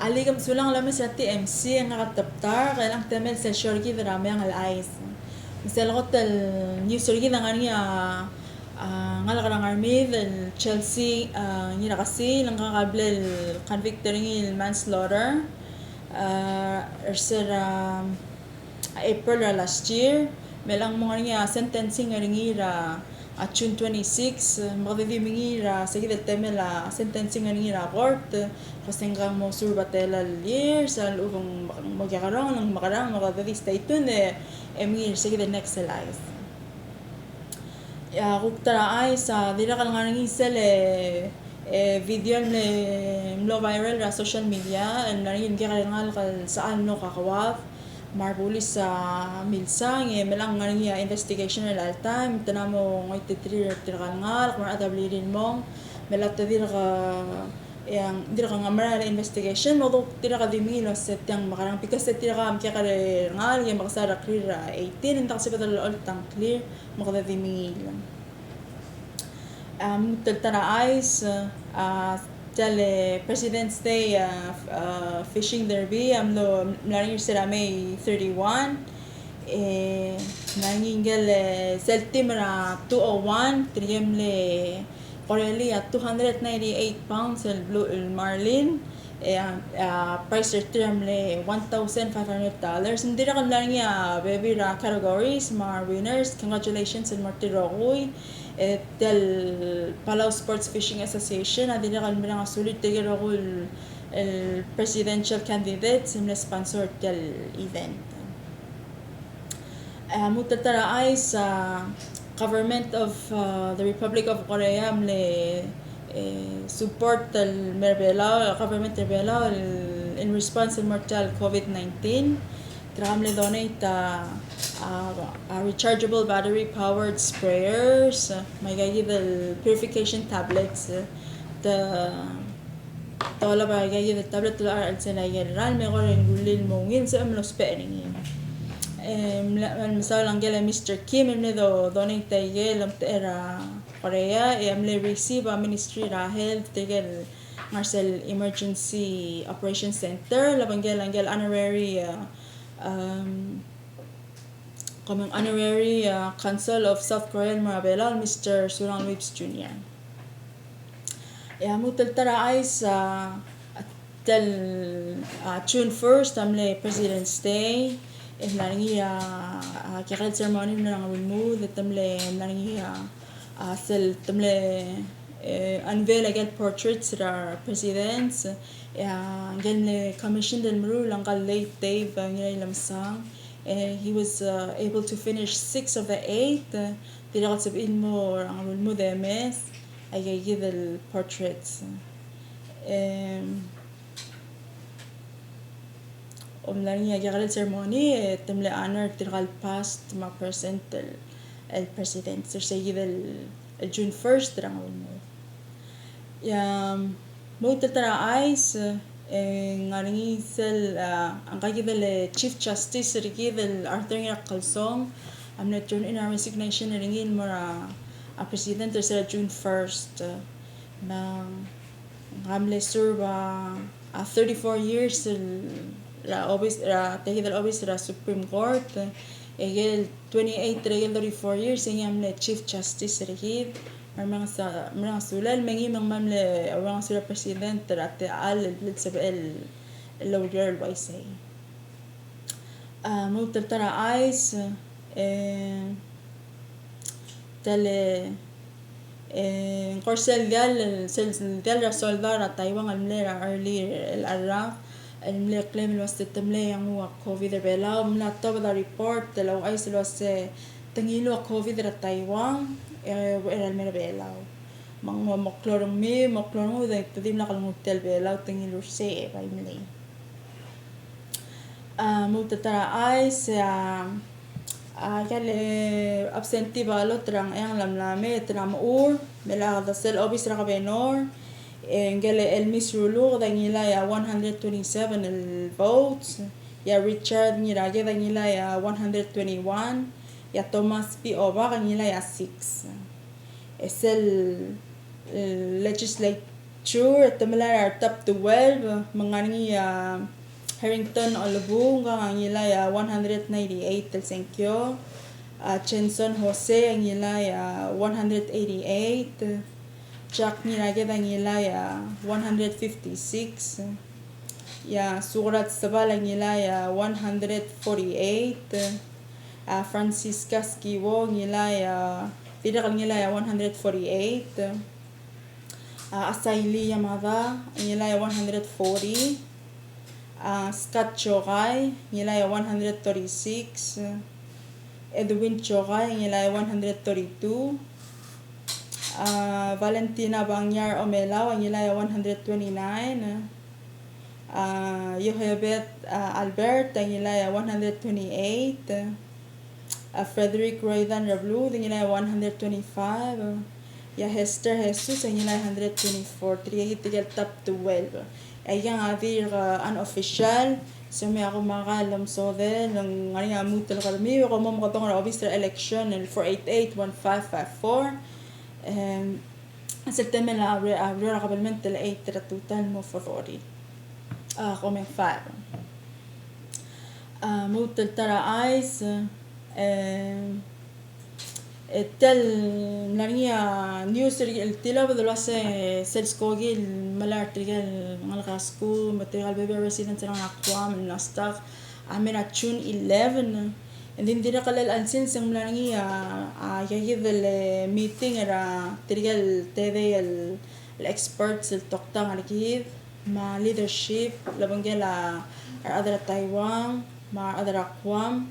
عليكم سولان لما ساتي ام سي nga kataptar kailang temel sa shorgi drama ang alais misal hotel new shorgi na ngani nga lakarang army del Chelsea ni nakasi lang kakable convict ring manslaughter erser April last year melang mga nga sentencing ringira at June 26 magdidimingira sa gid temel sentencing ringira court kasi nga mo surbatela year sa lubong magyakaroon ng makarang makadadis taytun emir sa gid next life ya kuktara ay sa dira kal nga ngisel video le mlo viral ra social media narin kaya ngal saan no kakawaf marbulis sa milsang melang nga niya investigation al time tanamo ngoy titrir tirkangal kung adablirin mo melat dir ka yang dir ka ngamara investigation mo tira ka dimilo set yang makarang pikas tira ka amkya ka ngal yang makasara clear 18 intak sibat al tang clear makada dimilo tara ice tele President's Day fishing derby amlo mlaring sila May 31 nangingel seltimra 201 triemle Corelli at 298 pounds el blue el marlin price triemle $1,500 hindi ra kan lang baby ra categories mar winners congratulations and martiroy del Palau Sports Fishing Association adin na kalmirang sulit tigero ko el presidential candidate simle sponsor del event mutatara ay sa government of the Republic of Korea amle support el merbela government merbela in response to mortal COVID-19 Tramle donate rechargeable battery powered sprayers, may the purification tablets, the tola ba the tablet la al sena general me ko rin gulil mongin sa amlo spelling misal lang gela Mr. Kim emne do donate tayo lam era Korea emle receive a ministry ra health tigel Marcel Emergency Operation Center labang gel honorary kamang honorary Council of South Korean Marabela Mr. Surang Whips Jr. Mutal tara ay sa June 1st amle President's Day naringi kikal ceremony na lang remove tamle naringi sel tamle unveil again portraits of our presidents again the commission del Muru lang kal late Dave lamsang he was able to finish 6 of the 8 direct sabihin mo ang rule mo demes ay give the portraits lang niya kikal ceremony tamle honor tiral past ma present el president so say el June 1st rang mo mo tatara eyes ngaringi sel ang kagibel Chief Justice rigibel Arthur Calsong am not turn in our resignation ringin mo a president sa June 1st na ngamle serve 34 years la obis tehidal obis ra Supreme Court egel 28 regel 34 years ngamle Chief Justice rigib mga sulal mangi mang mamle awang sila president at al sa el lawyer why say mo tara eyes tele Corcel del Rasoldar at Taiwan almlera early el arra almle claim was tamle ang COVID bela umla to the report telaw ay silo se tangilo COVID at Taiwan el mera belaw mang moklorong da tadim na kalong hotel belaw tangilo se by mle mo tatara ay sa kale absentee balot rang ang lamlame tram ur mela da sel obis ra kabenor ngale el Miss Rulu da ngila ya 127 el votes ya Richard Nirage da ngila ya 121 ya Thomas P. Oba da ngila ya 6 es el legislature Sure, tamalara top 12, mangani Harrington Olubung ang ilay 198 Telsenkyo, Chenson Jose ang ilay 188, Jack Niraged ang ilay 156, Surat Sabal ang ilay 148, Francisca Skiwo ang ilay tidak ang ilay 148, Asayli Yamada ang ilay 140, Scott Chogay ang ilay 136, Edwin Chogay ang ilay 132, Valentina Bangyar Omelaw ang ilay 129, Yohebet Albert ang ilay 128, Frederick Roydan Rablu ang ilay 125, Hester Jesus ang ilay 124, tigal top 12. Ayang adir unofficial, so may ako makalam so then ng nga nga mutal kalmi ko mo makatong na officer election in 488-1554 September la abre kabalmente la 8 total mo favori come 5 mutal tara eyes التل نريا نيوز التلا بدلوس سلسكوجي الملار تريال مالغاسكو متريال بيبي ريسيدنت ران أقوام الناستاق عمنا تشون 11 عندين دينا قلل الأنسين سملانيا يجيب الميتين را تريال تبي الإكسبرتس التقطع على كيف مع leadership لبنجلا أدرى تايوان مع أدرى أقوام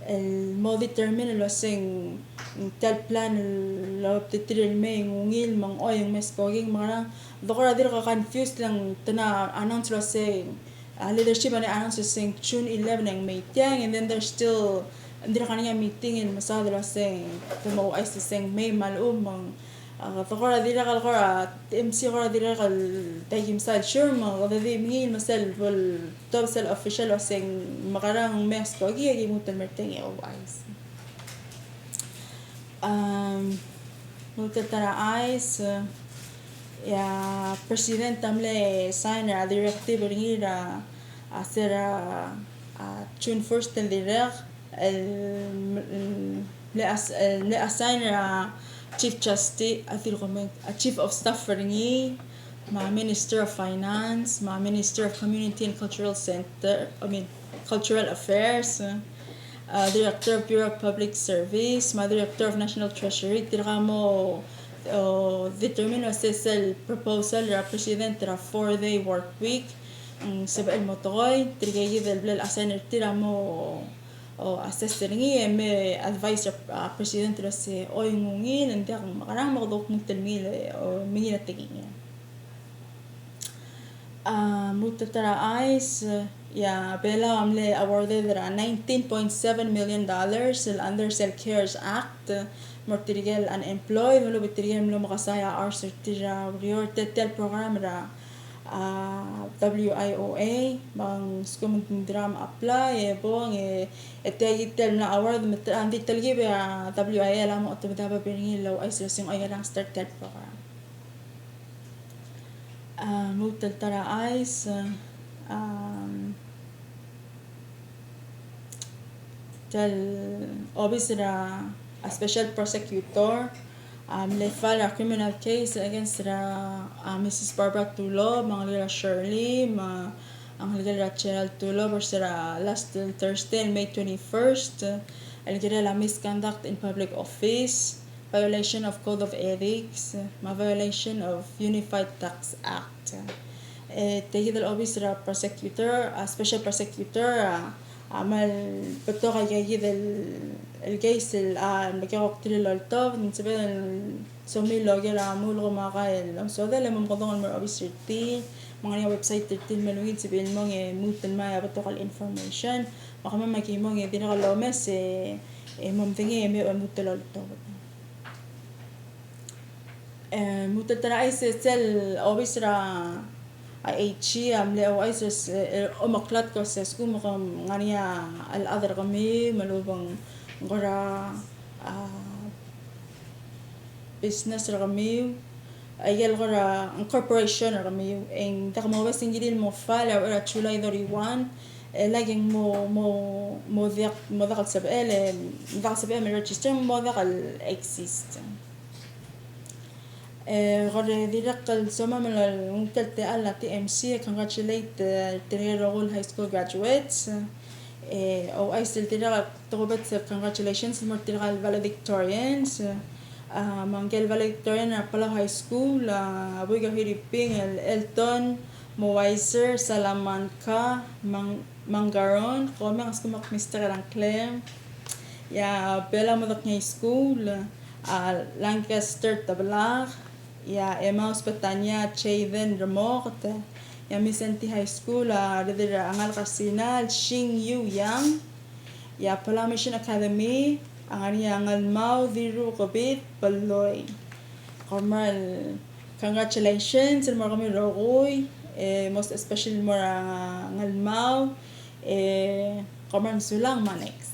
الماضي ترمين الوسين تال بلان لو بتتري المين ونيل من أوي مسكوجين مرة ذكر هذه confused لان تنا announce الوسين leadership أنا announce الوسين June 11 yang meeting and then there's still عندنا كانيا meeting المساعد الوسين تمو أيس الوسين مي مالوم من ذكر هذه القرى MC قرى هذه تيجي مثال شرم وذي مين مثال بالتوصل official وسين مقارن مسكوجي يجي متمرتين أو أيس ترى ايس يا president tamle signer a directive ringira asera June 1st الديرغ le assigner chief justice chief of staff ringi ma minister of finance ma minister of community and cultural center cultural affairs Director of Bureau of Public Service, Director of National Treasury, tiramo determine el proposal la President la 4-day work week, سبق الموتوي ترجعي ذا البلاد أصلا tiramo assessing me advice President لس أويمونين عندك مقرن مقدوك متلميل مين التقيين متترى ايس يا بلا عملة awarded $19.7 million under Cell Cares Act مرتريال unemployed ولو بتريال ملو مقصايا أرسلتيرا وريور تتل program را WIOA بان سكوم درام apply بون التاجي تل award مت عندي تلقي بيا WIA لا مقتبضها ببيني لو أيس رسم أي لا start تل program موتل ترى ايس تل obviously a special prosecutor they file a criminal case against Mrs. Barbara Tulo mga Shirley ang Rachel Tulo versus last Thursday May 21st allegedly misconduct in public office violation of Code of Ethics violation of Unified Tax Act تجد الأوبيس prosecutor a special prosecutor عمل بتوقع جيد الجيس المكان وقت للطاف من سبيل سومي لوجر عمول غما قايل أمسوده لما مقضون المرأبيس ترتين مغني ويب سايت ترتين ملوين سبيل مغني موت الماء بتوقع الانفورميشن وكمان ما كي مغني دين غلو مس ممتني يمي موت للطاف موت الترعيس سل أوبيس أيشي عمله أو أيسس أمقلات كوسس كم غنيا الأذر غمي ملوبن غرا business رغمي ayel gora ang corporation or kami ang takmo singilin mo file or July 31 laging mo dakal sa may register mo dakal exist غير ذلك السما من الممتلئة على TMC congratulate Tirero High School graduates أو أي سلتنا تقبل congratulations مرتلقى valedictorians مانجل valedictorian أبلا High School أبوي كهيري بين الإلتون مويسر سلامانكا مانجارون قومي أسكو مستر رانكليم يا بلا مدك High School Lancaster Tablar ya Emmaus Petanya Chavin Remort ya Vicente High School redira angal kasinal Xing Yu Yang ya Pala Mission Academy angani angal mau diru kobit paloy kormal congratulations mo kami rogoy most especially mo angal mau kormal sulang manex